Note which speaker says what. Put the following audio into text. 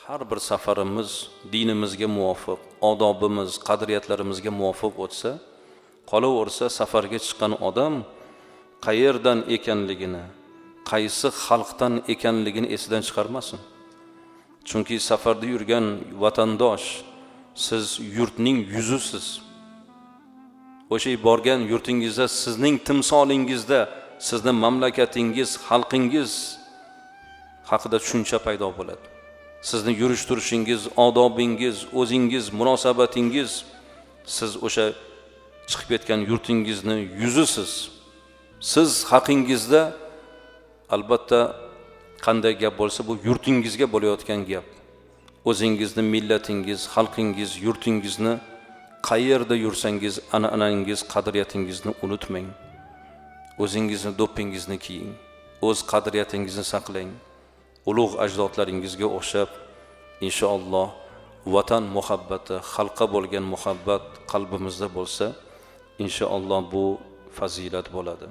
Speaker 1: har bir safarimiz dinimizga muvofiq, odobimiz, qadriyatlarimizga muvofiq o'tsa, qolaversa safarga chiqqan odam qayerdan ekanligini, qaysi xalqdan ekanligini esidan chiqarmasin. Chunki safarda yurgan vatandosh, siz yurtning yuzisiz. O'sha borgan yurtingizda sizning timsolingizda sizni mamlakatingiz, xalqingiz haqida tushuncha paydo bo'ladi. Sizni yurish turishingiz, odobingiz, o'zingiz, munosabatingiz, siz o'sha chiqib ketgan yurtingizni yuzisiz. Siz haqingizda albatta qanday gap bo'lsa bu yurtingizga bo'layotgan gap. O'zingizni, millatingiz, xalqingiz, yurtingizni qayerda yursangiz an'anangiz, qadriyatingizni unutmang. O'zingizni do'ppingizni kiying. O'z qadriyatingizni saqlang. Ulug' ajdodlaringizga o'xshab inshaalloh vatan muhabbati, xalqqa bo'lgan muhabbat qalbimizda bo'lsa, inshaalloh bu fazilat bo'ladi.